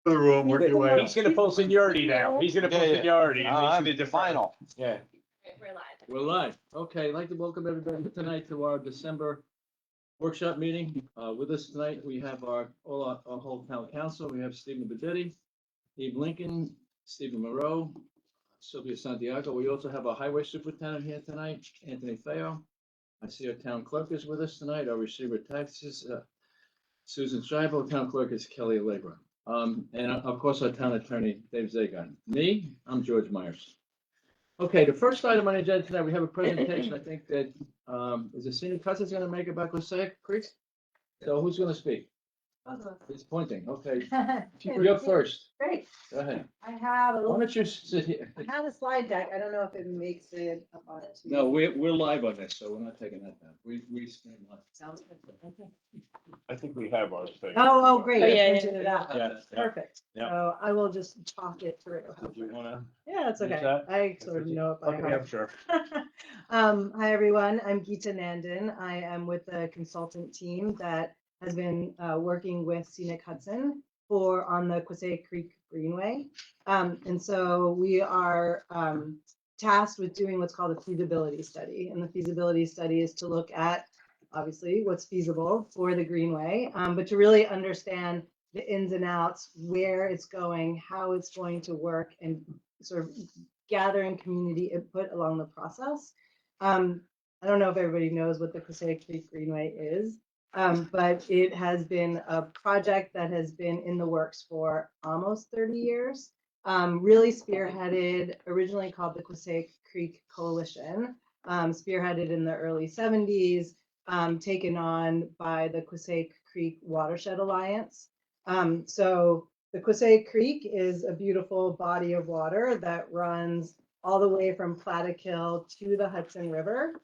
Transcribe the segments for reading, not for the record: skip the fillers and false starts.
The room, work your way He's up. gonna pull seniority now. He's gonna pull seniority. and he's I'm gonna defer. final. Yeah. We're live. We're live. Okay, I'd like to welcome everybody tonight to our December workshop meeting. With us tonight, we have our whole town council. We have Stephen Bedetti, Steve Lincoln, Stephen Moreau, Sylvia Santiago. We also have our highway superintendent here tonight, Anthony Feo. I see our town clerk is with us tonight, our receiver of taxes, Susan Schreiber, town clerk is Kelly Allegra. And of course, our town attorney, Dave Zagon. Me, I'm George Myers. Okay, the first item on the agenda tonight, we have a presentation, I think that, is the senior cousin's gonna make about Passaic Creek? So who's gonna speak? He's pointing, okay. You're first. Great. Go ahead. I have a Why little, don't you sit here? I have a slide deck. I don't know if it makes it up on it. No, we're live on this, so we're not taking that down. We stream live. Sounds good. Okay. I think we have ours. Oh, great. Oh, I yeah, printed it out. Yeah. Perfect. Yeah. So I will just talk it through. Do you wanna? Yeah, it's use okay. that? I sort of know it by Okay, heart. sure. Hi, everyone. I'm Geeta Nandan. I am with the consultant team that has been working with Scenic Hudson on the Passaic Creek Greenway. And so we are tasked with doing what's called a feasibility study. And the feasibility study is to look at, obviously, what's feasible for the Greenway, but to really understand the ins and outs, where it's going, how it's going to work, and sort of gathering community input along the process. I don't know if everybody knows what the Passaic Creek Greenway is, but it has been a project that has been in the works for almost 30 years, really spearheaded, originally called the Passaic Creek Coalition, spearheaded in the early 70s, taken on by the Passaic Creek Watershed Alliance. So the Passaic Creek is a beautiful body of water that runs all the way from Plattekill to the Hudson River.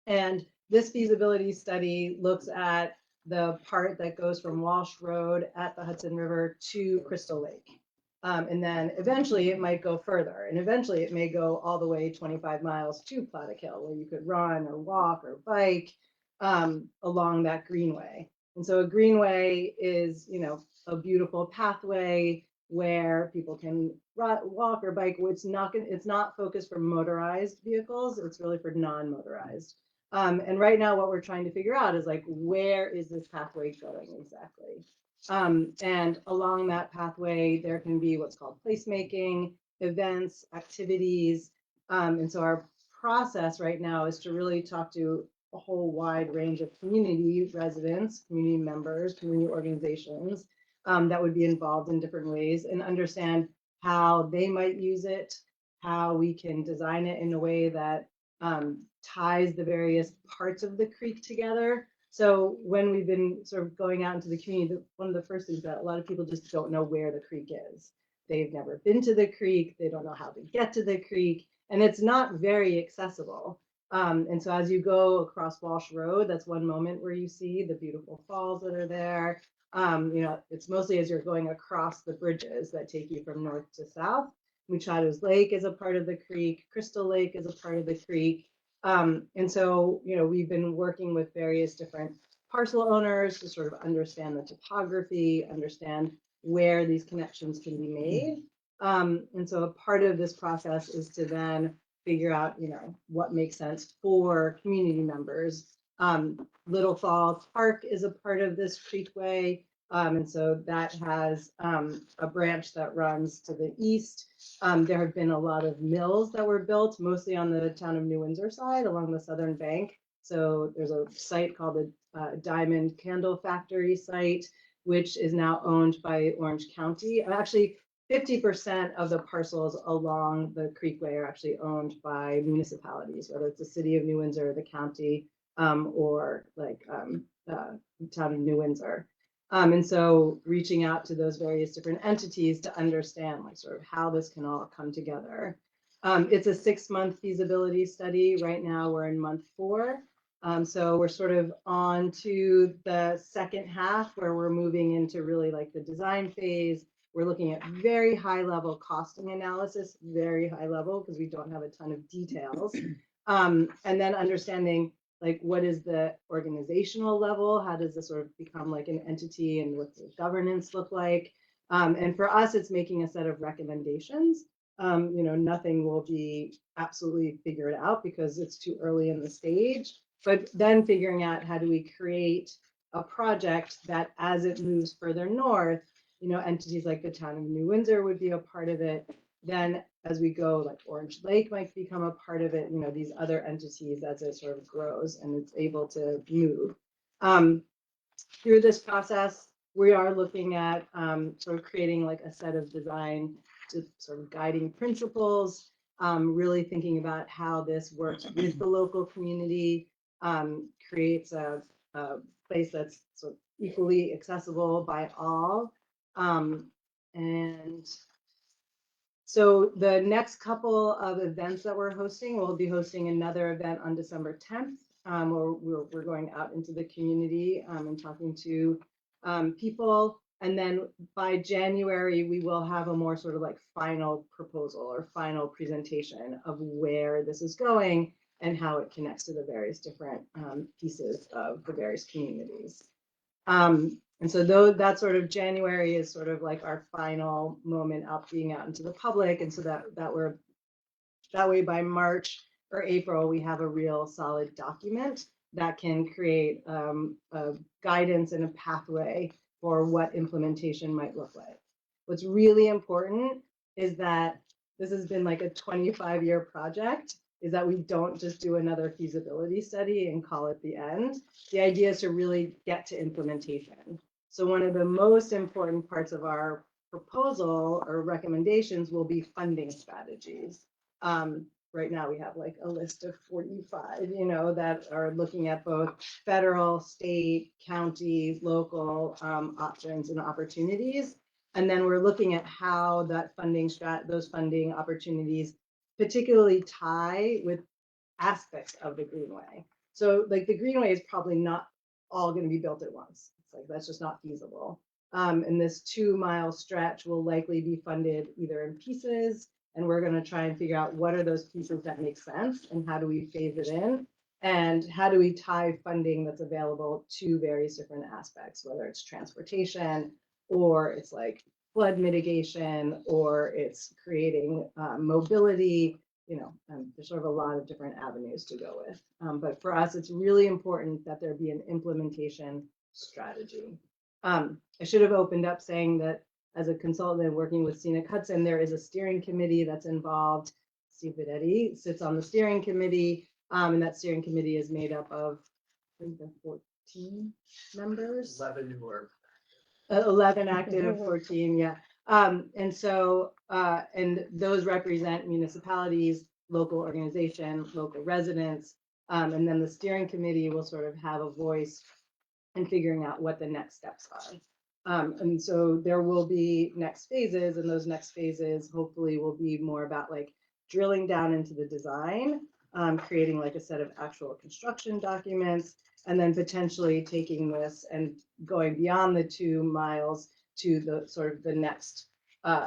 And this feasibility study looks at the part that goes from Walsh Road at the Hudson River to Crystal Lake. And then eventually it might go further, and eventually it may go all the way 25 miles to Plattekill, where you could run or walk or bike along that greenway. And so a greenway is, a beautiful pathway where people can walk or bike. It's not focused for motorized vehicles. It's really for non-motorized. And right now what we're trying to figure out is, like, where is this pathway going exactly? And along that pathway, there can be what's called placemaking, events, activities. And so our process right now is to really talk to a whole wide range of community residents, community members, community organizations that would be involved in different ways, and understand how they might use it, how we can design it in a way that ties the various parts of the creek together. So when we've been sort of going out into the community, one of the first things that a lot of people just don't know where the creek is. They've never been to the creek. They don't know how to get to the creek, and it's not very accessible. And so as you go across Walsh Road, that's one moment where you see the beautiful falls that are there. It's mostly as you're going across the bridges that take you from north to south. Muchachos Lake is a part of the creek. Crystal Lake is a part of the creek. And so, we've been working with various different parcel owners to sort of understand the topography, understand where these connections can be made. And so a part of this process is to then figure out, what makes sense for community members. Little Falls Park is a part of this creekway. And so that has a branch that runs to the east. There have been a lot of mills that were built, mostly on the town of New Windsor side along the southern bank. So there's a site called the Diamond Candle Factory site, which is now owned by Orange County. Actually, 50% of the parcels along the creekway are actually owned by municipalities, whether it's the city of New Windsor, the county, or town of New Windsor. And so reaching out to those various different entities to understand, like, sort of how this can all come together. It's a 6-month feasibility study. Right now we're in month 4. So we're sort of on to the second half, where we're moving into really like the design phase. We're looking at very high level costing analysis, very high level, because we don't have a ton of details. And then understanding, like, what is the organizational level? How does this sort of become like an entity, and what's the governance look like? And for us, it's making a set of recommendations. Nothing will be absolutely figured out because it's too early in the stage, but then figuring out how do we create a project that as it moves further north, entities like the town of New Windsor would be a part of it. Then as we go, like Orange Lake might become a part of it, these other entities as it sort of grows and it's able to move. Through this process, we are looking at sort of creating like a set of design to sort of guiding principles, really thinking about how this works with the local community, creates a place that's sort of equally accessible by all. And so the next couple of events that we're hosting, we'll be hosting another event on December 10th, where we're going out into the community and talking to people. And then by January, we will have a more sort of like final proposal or final presentation of where this is going and how it connects to the various different pieces of the various communities. And so that sort of January is sort of like our final moment out being out into the public. And so that way by March or April, we have a real solid document that can create a guidance and a pathway for what implementation might look like. What's really important is that this has been like a 25-year project, is that we don't just do another feasibility study and call it the end. The idea is to really get to implementation. So one of the most important parts of our proposal or recommendations will be funding strategies. Right now we have like a list of 45, that are looking at both federal, state, county, local options and opportunities. And then we're looking at how that those funding opportunities particularly tie with aspects of the Greenway. So like the Greenway is probably not all going to be built at once. It's like, that's just not feasible. And this 2-mile stretch will likely be funded either in pieces, and we're going to try and figure out what are those pieces that make sense and how do we phase it in, and how do we tie funding that's available to various different aspects, whether it's transportation or it's like flood mitigation or it's creating mobility. There's sort of a lot of different avenues to go with. But for us, it's really important that there be an implementation strategy. I should have opened up saying that as a consultant working with Scenic Hudson, there is a steering committee that's involved. Steve Videtti sits on the steering committee, and that steering committee is made up of, I think, 14 members. 11 who are 11 active, 14, yeah. And so, and those represent municipalities, local organizations, local residents, and then the steering committee will sort of have a voice in figuring out what the next steps are. And so there will be next phases, and those next phases hopefully will be more about like drilling down into the design, creating like a set of actual construction documents, and then potentially taking this and going beyond the 2 miles to the sort of the next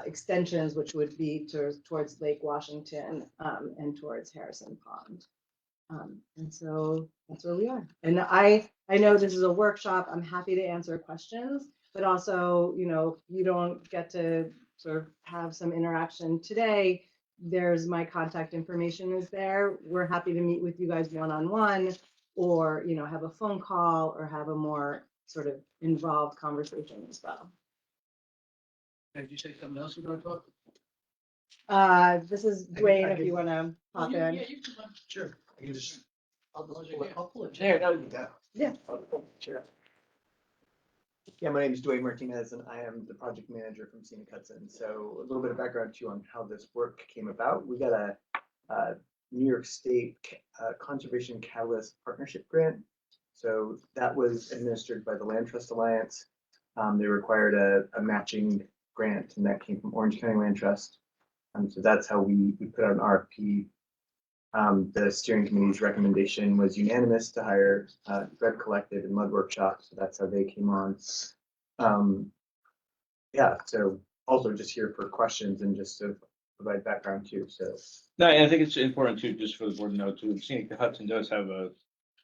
extensions, which would be towards Lake Washington and towards Harrison Pond. And so that's where we are. And I know this is a workshop. I'm happy to answer questions, but also, you don't get to sort of have some interaction today. There's my contact information is there. We're happy to meet with you guys one-on-one, or have a phone call, or have a more sort of involved conversation as well. Did you say something else you're going to talk? This is Dwayne, if you want to pop in. Yeah, you can. Sure. I can just I'll pull it. yeah, no, yeah. Yeah. Sure. Yeah, my name is Dwayne Martinez, and I am the project manager from Scenic Hudson. So a little bit of background too on how this work came about. We got a New York State Conservation Catalyst Partnership Grant. So that was administered by the Land Trust Alliance. They required a matching grant, and that came from Orange County Land Trust. So that's how we put out an RFP. The steering committee's recommendation was unanimous to hire Red Collective and Mud Workshop, so that's how they came on. Yeah, so also just here for questions and just to provide background too. So No, and I think it's important too, just for the board to know too, Scenic Hudson does have a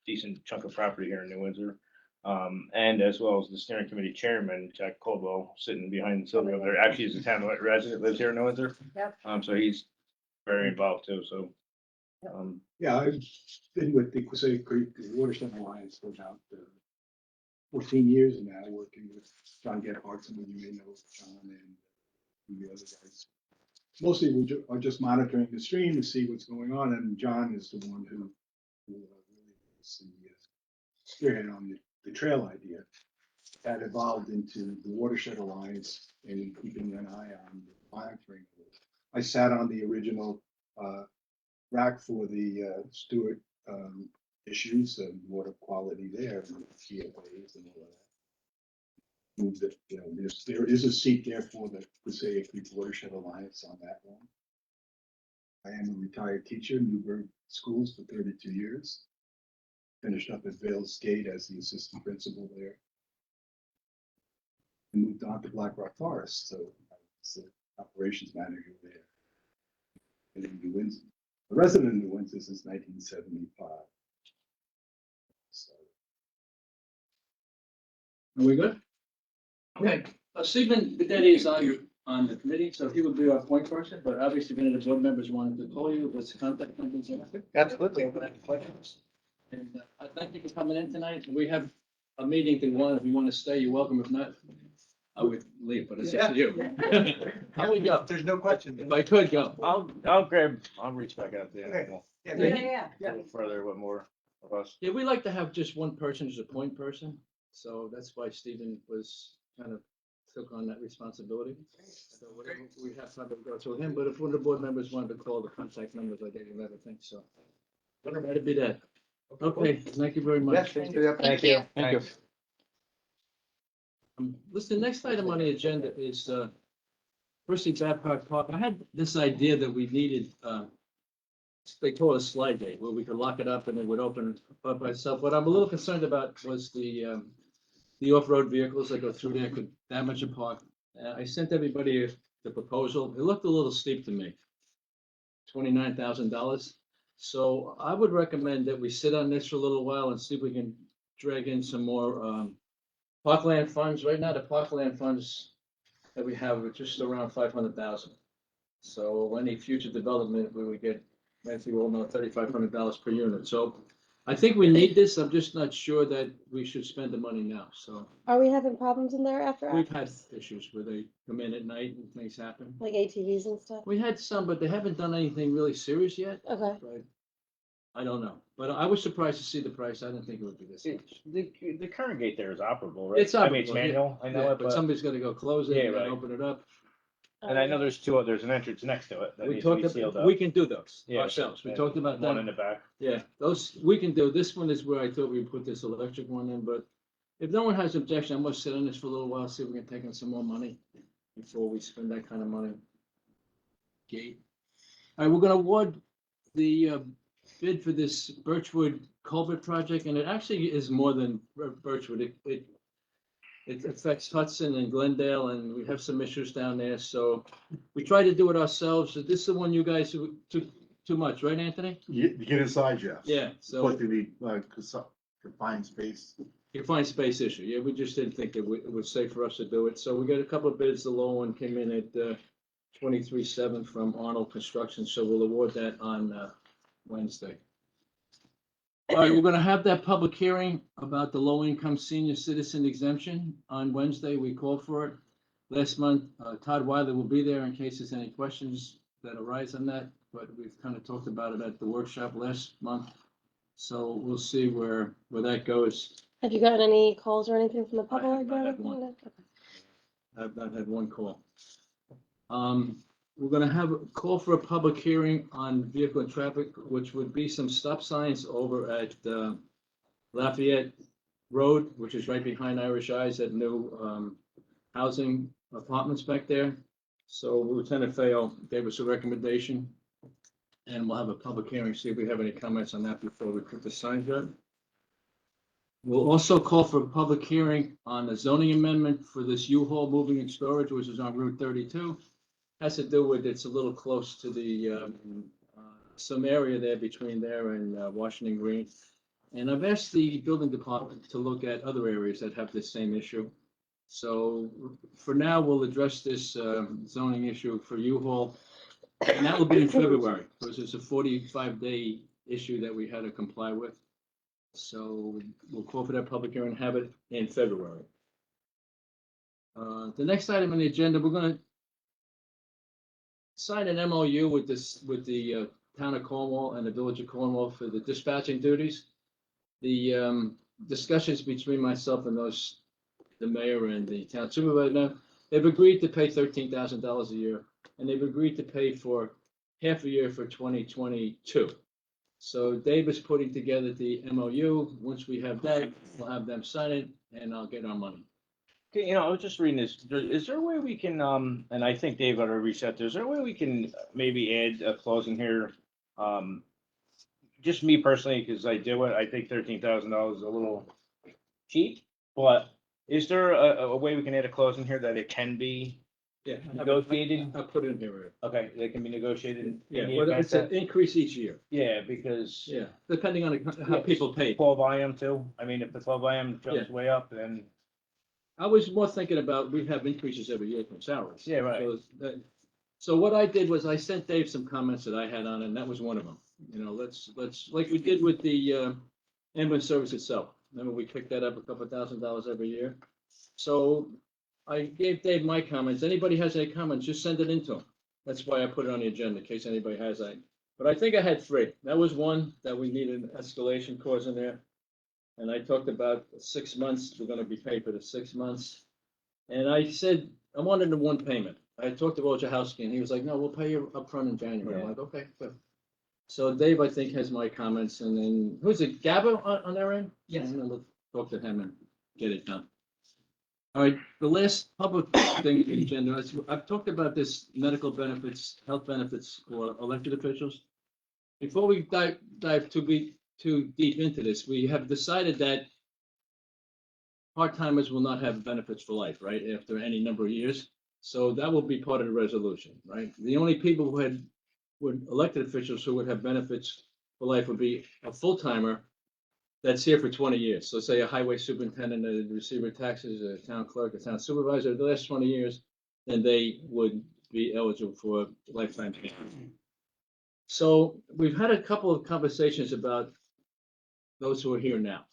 decent chunk of property here in New Windsor. And as well as the steering committee chairman, Jack Caldwell, sitting behind Sylvia over there, actually is a town resident, lives here in Windsor. Yep. So he's very involved too, so. Yeah, I've been with the Quisqueya Creek Watershed Alliance for about 14 years now, working with John Gephardt, some of you may know John and the other guys. Mostly we are just monitoring the stream to see what's going on, and John is the one who really is the spearhead on the trail idea. That evolved into the Watershed Alliance and keeping an eye on the monitoring. I sat on the original rack for the Stewart issues and water quality there and the TFAs and all of that. Moved it, you know, there is a seat there for the Quisqueya Creek Watershed Alliance on that one. I am a retired teacher, Newburgh Schools for 32 years. Finished up at Vales Gate as the assistant principal there. And moved on to Black Rock Forest, so I was the operations manager there. And in New Windsor, a resident in New Windsor since 1975. So, Are we good? Okay, Stephen Bedetti is on the committee, so he would be our point person, but obviously if any of the board members wanted to call you, what's the contact numbers? Absolutely. And I thank you for coming in tonight. We have a meeting if you want to stay, you're welcome. If not, I would leave, but it's up to you. How we go? There's no question. If I could go. I'll reach back out there. Okay. We'll Yeah, Yeah. A little further with more of us. Yeah, we like to have just one person as a point person, so that's why Stephen was kind of took on that responsibility. So whatever we have time to go through him, but if one of the board members wanted to call the contact numbers, I gave him everything, so. Let it be that. Okay, thank you very Yes, much. thanks for the update. Thank you. Thank you. Listen, the next item on the agenda is, firstly, Babcock Park. I had this idea that we needed, they call it a slide gate, where we could lock it up and it would open up by itself. What I'm a little concerned about was the off-road vehicles that go through there could damage a park. I sent everybody the proposal. It looked a little steep to me. $29,000. So I would recommend that we sit on this for a little while and see if we can drag in some more, parkland funds. Right now, the parkland funds that we have are just around 500,000. So any future development, we would get, as you all know, $3,500 per unit. So I think we need this. I'm just not sure that we should spend the money now. So Are we having problems in there after we've hours? had issues where they come in at night and things happen. Like ATVs and stuff? We had some, but they haven't done anything really serious yet. Okay. But I don't know. But I was surprised to see the price. I didn't think it would be this much. The current gate there is operable, right? It's I mean, it's operable, yeah. manual, I know Yeah, it, but somebody's gonna go close it Yeah, and then right. open it up. and I know there's an entrance next to it that We needs to be talked sealed about, up. we can do those Yeah, ourselves. We and talked about One in that. the back. Yeah, those, we can do. This one is where I thought we'd put this electric one in, but if no one has objection, I must sit on this for a little while, see if we can take in some more money before we spend that kind of money. Gate. All right, we're gonna award the bid for this Birchwood culvert project, and it actually is more than Birchwood. It affects Hudson and Glendale, and we have some issues down there, so we tried to do it ourselves. This is the one you guys who took too much, right, Anthony? You get inside, yes. Yeah, so Supposed to be, confined space. confined space issue. Yeah, we just didn't think it was safe for us to do it. So we got a couple of bids. The low one came in at 23.7 from Arnold Construction, so we'll award that on Wednesday. All right, we're gonna have that public hearing about the low-income senior citizen exemption on Wednesday. We called for it last month. Todd Wiley will be there in case there's any questions that arise on that, but we've kind of talked about it at the workshop last month. So we'll see where that goes. Have you gotten any calls or anything from the I public? have not about had it? one. Okay. I've not had one call. We're gonna have a call for a public hearing on vehicle and traffic, which would be some stop signs over at Lafayette Road, which is right behind Irish Eyes, that new housing apartments back there. So Lieutenant Fayol gave us a recommendation, and we'll have a public hearing, see if we have any comments on that before we put the signs up. We'll also call for a public hearing on the zoning amendment for this U-Haul moving and storage, which is on Route 32. Has to do with, it's a little close to the, some area there between there and Washington Green. And I've asked the building department to look at other areas that have the same issue. So for now, we'll address this zoning issue for U-Haul. And that will be in February, because it's a 45-day issue that we had to comply with. So we'll call for that public hearing and have it in February. The next item on the agenda, we're gonna sign an MOU with the town of Cornwall and the village of Cornwall for the dispatching duties. The discussions between myself and the mayor and the town supervisor, they've agreed to pay $13,000 a year, and they've agreed to pay for half a year for 2022. So Dave is putting together the MOU. Once we have that, we'll have them sign it, and I'll get our money. Okay, I was just reading this. Is there a way we can, and I think Dave ought to reset this, is there a way we can maybe add a clause in here? Just me personally, because I do it, I think $13,000 is a little cheap, but is there a way we can add a clause in here that it can be Yeah. negotiated? I'll put it in here. Okay, that can be negotiated. in Yeah, the well, event it's an that- increase each year. Yeah, because Yeah, depending on how people pay. 12 IM too. I mean, if the 12 IM jumps way up, then I was more thinking about, we have increases every year from salaries. Yeah, right. So what I did was I sent Dave some comments that I had on it, and that was one of them. You know, let's, like we did with the ambulance service itself. Remember, we picked that up a couple $1,000s every year. So I gave Dave my comments. Anybody has any comments, just send it in to him. That's why I put it on the agenda, in case anybody has that. But I think I had 3. That was one, that we needed an escalation clause in there. And I talked about 6 months, we're gonna be paid for the 6 months. And I said, I wanted the one payment. I talked to Wojciechowski, and he was like, no, we'll pay you upfront in January. I'm like, okay, good. So Dave, I think, has my comments, and then, who's it, Gabo on their end? Yes. I'm gonna talk to him and get it done. All right, the last public thing on the agenda, I've talked about this medical benefits, health benefits for elected officials. Before we dive too deep into this, we have decided that part-timers will not have benefits for life, right, after any number of years. So that will be part of the resolution, right? The only people who would elected officials who would have benefits for life would be a full-timer that's here for 20 years. So say a highway superintendent, a receiver of taxes, a town clerk, a town supervisor, the last 20 years, then they would be eligible for lifetime pay. So we've had a couple of conversations about those who are here now.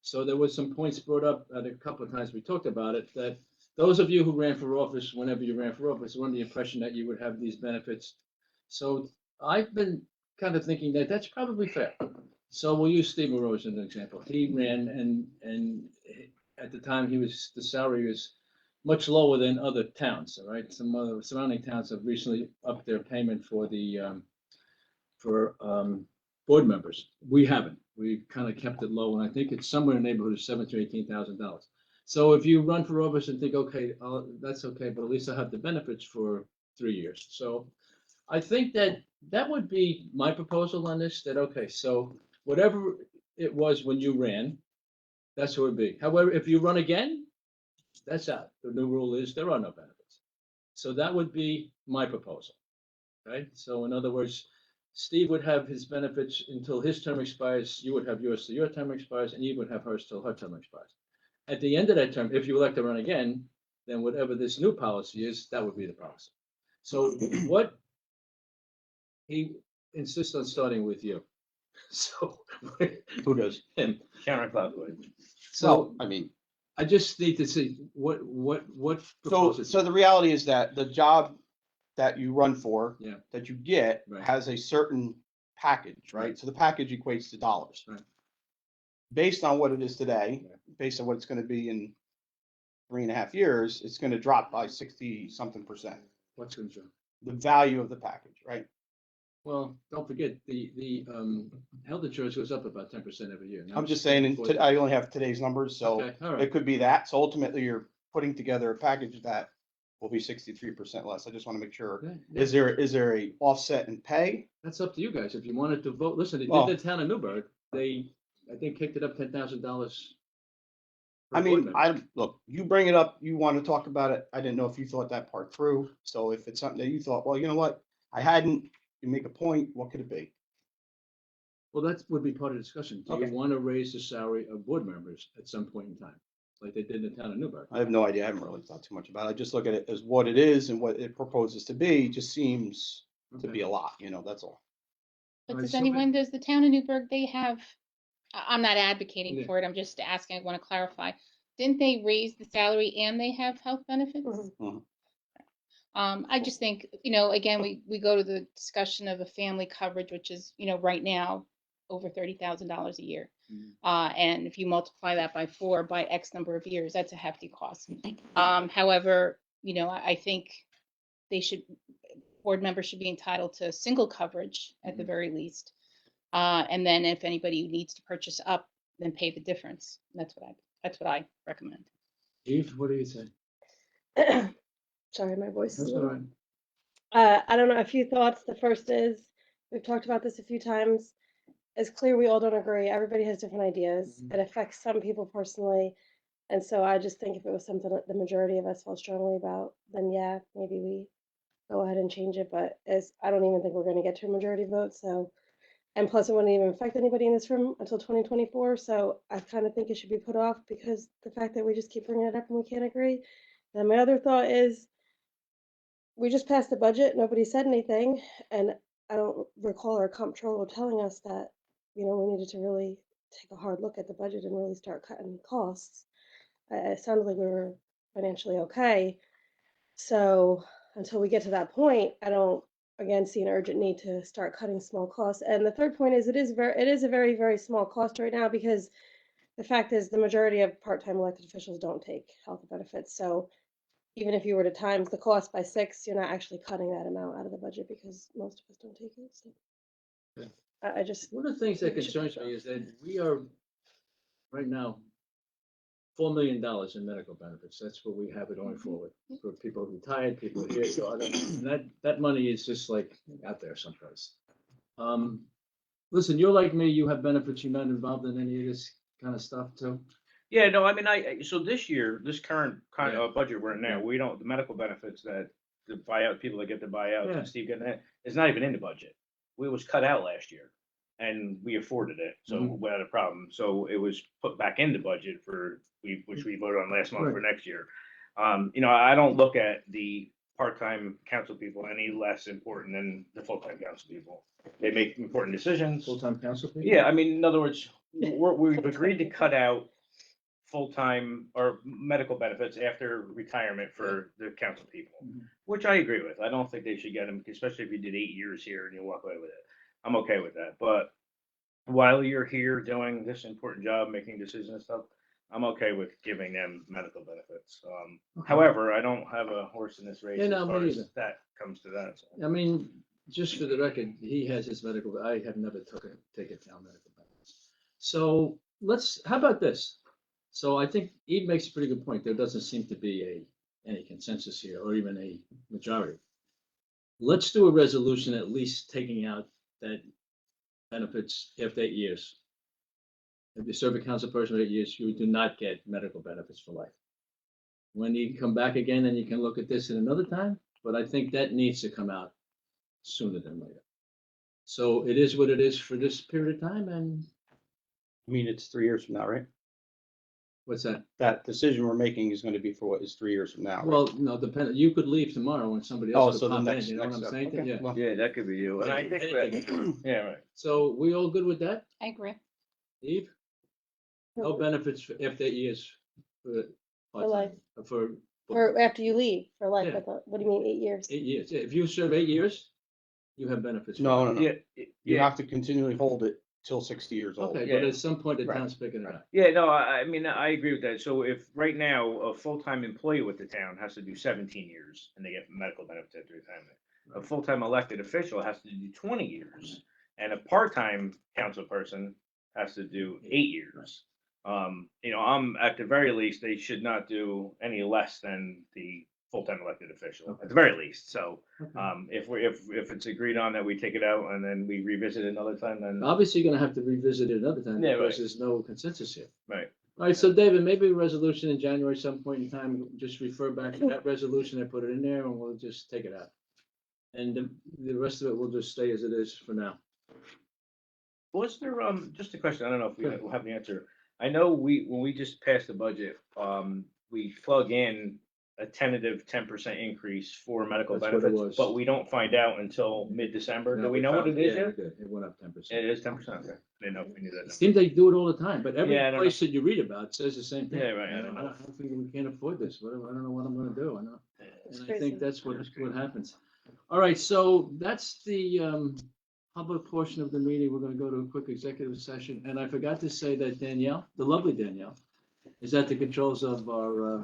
So there was some points brought up at a couple of times we talked about it, that those of you who ran for office, whenever you ran for office, were under the impression that you would have these benefits. So I've been kind of thinking that that's probably fair. So we'll use Steve Rose as an example. He ran and at the time the salary was much lower than other towns, all right? Some other surrounding towns have recently upped their payment for the board members. We haven't. We've kind of kept it low, and I think it's somewhere in the neighborhood of $17,000 to $18,000. So if you run for office and think, okay, that's okay, but at least I have the benefits for 3 years. So I think that would be my proposal on this, that, okay, so whatever it was when you ran, that's what it would be. However, if you run again, that's out. The new rule is there are no benefits. So that would be my proposal, right? So in other words, Steve would have his benefits until his term expires, you would have yours till your term expires, and Eve would have hers till her term expires. At the end of that term, if you elect to run again, then whatever this new policy is, that would be the policy. So what he insists on starting with you. So Who does? him. counterclockwise. So I mean, I just need to see what so, proposals. so the reality is that the job that you run for, Yeah. that you get, Right. has a certain package, right? Right. So the package equates to dollars. Right. Based on what it is today, Right. based on what it's gonna be in 3.5 years, it's gonna drop by 60-something%. What's going to? The value of the package, right? Well, don't forget, the health insurance goes up about 10% every year. Now I'm it's just saying, $4,000. I only have today's numbers, so Okay, all it right. could be that. So ultimately, you're putting together a package that will be 63% less. I just want to make sure. Yeah, yeah. Is there a offset in pay? That's up to you guys. If you wanted to vote, listen, they Well- did the town of Newburgh. I think, kicked it up $10,000. per I board mean, member. look, you bring it up, you want to talk about it. I didn't know if you thought that part through. So if it's something that you thought, well, you know what, I hadn't, you make a point, what could it be? Well, that would be part of the discussion. Do you Okay. want to raise the salary of board members at some point in time? Like they did in the town of Newburgh? I have no idea. I haven't really thought too much about it. I just look at it as what it is and what it proposes to be, just seems to be a lot, that's all. But Alright, does so anyone, does the town of Newburgh, they have, I'm not advocating Yeah. for it, I'm just asking, I want to clarify. Didn't they raise the salary and they have health benefits? Mhm. I just think, again, we go to the discussion of a family coverage, which is, right now, over $30,000 a year. Mhm. And if you multiply that by 4 by X number of years, that's a hefty cost. However, I think board members should be entitled to single coverage at the very least. And then if anybody needs to purchase up, then pay the difference. That's what I recommend. Eve, what do you say? Sorry, my voice is That's a all little. right. I don't know, a few thoughts. The first is, we've talked about this a few times. It's clear we all don't agree. Everybody has different ideas. Mhm. It affects some people personally. And so I just think if it was something that the majority of us felt strongly about, then yeah, maybe we go ahead and change it. But I don't even think we're going to get to a majority vote. So, and plus it wouldn't even affect anybody in this room until 2024. So I kind of think it should be put off because the fact that we just keep bringing it up and we can't agree. And my other thought is, we just passed the budget, nobody said anything, and I don't recall our comptroller telling us that, we needed to really take a hard look at the budget and really start cutting costs. It sounded like we were financially okay. So until we get to that point, I don't, again, see an urgent need to start cutting small costs. And the third point is, it is a very, very small cost right now because the fact is the majority of part-time elected officials don't take health benefits. So even if you were to times the cost by 6, you're not actually cutting that amount out of the budget because most of us don't take it. So Okay. I just, One of the things that We should concerns put it me is that we are right now $4 million in medical benefits. That's what we have it going forward for people retired, people here. So I don't, and that money is just like out there someplace. Listen, you're like me, you have benefits, you're not involved in any of this kind of stuff too. Yeah, no, I mean, so this year, this current kind Yeah. of budget we're in now, Yeah. we don't, the medical benefits that the buyout, people that get the buyouts Yeah. and Steve getting it, it's not even in the budget. It was cut out last year and we afforded it, so Mhm. we had a problem. So it was put back in the budget which we voted on last month for Right. next year. I don't look at the part-time council people any less important than the full-time council people. They make important decisions. Full-time council people? Yeah, I mean, in other words, we've agreed to cut out full-time or medical benefits after retirement for the council people, Mhm. which I agree with. I don't think they should get them, especially if you did 8 years here and you walk away with it. I'm okay with that. But while you're here doing this important job, making decisions and stuff, I'm okay with giving them medical benefits. Okay. However, I don't have a horse in this race Yeah, as no, far me as either. that comes to that. So. I mean, just for the record, he has his medical, I have never taken down medical benefits. So how about this? So I think Eve makes a pretty good point. There doesn't seem to be any consensus here or even a majority. Let's do a resolution at least taking out that benefits after 8 years. If you serve a council person for 8 years, you do not get medical benefits for life. When you come back again, and you can look at this at another time, but I think that needs to come out sooner than later. So it is what it is for this period of time, and I mean, it's 3 years from now, right? what's that? That decision we're making is going to be for what is 3 years from now. Right? Well, no, you could leave tomorrow and somebody Oh, else so could the pop in, next, you know what I'm step. saying? Okay, Yeah. well, Yeah, that could be you. And I think that, yeah, right. So we all good with that, I agree. Eve? No benefits for after 8 years for life. For or after you leave for life, Yeah. I thought, what do you mean, 8 years? 8 years. Yeah, if you serve 8 years, you have benefits. for No, life. no, no. Yeah, You yeah. have to continually hold it till 60 years old. Okay, Yeah. but at some point the Right. town's picking it up. Yeah, no, I mean, I agree with that. So if right now a full-time employee with the town has to do 17 years and they get medical benefits after retirement, a full-time elected official has to do 20 years, and a part-time council person has to do 8 years. I'm at the very least, they should not do any less than the full-time elected official Okay. at the very least. So, Okay. if it's agreed on that we take it out and then we revisit it another time, then Obviously, you're gonna have to revisit it another time Yeah, because right. there's no consensus here. right. All right, so David, maybe a resolution in January, some point in time, just refer back to that resolution and put it in there and we'll just take it out. And the rest of it will just stay as it is for now. Was there, just a question, I don't know if we will have the answer. I know when we just passed the budget, we plug in a tentative 10% increase for medical That's what it benefits, was. but we don't find out until mid-December. Do No, we know what found- it is yeah, yet? we did. It went up 10%. It is 10%, okay. Didn't know if we knew that It number. seems they do it all the time, but every Yeah, I don't place that you read about says the same thing. Yeah, right, I You don't know. I think we can't afford this. I don't know what I'm gonna do. I know. It's And I crazy. think that's what happens. All right, so that's the public portion of the meeting. We're gonna go to a quick executive session. And I forgot to say that Danielle, the lovely Danielle, is at the controls of our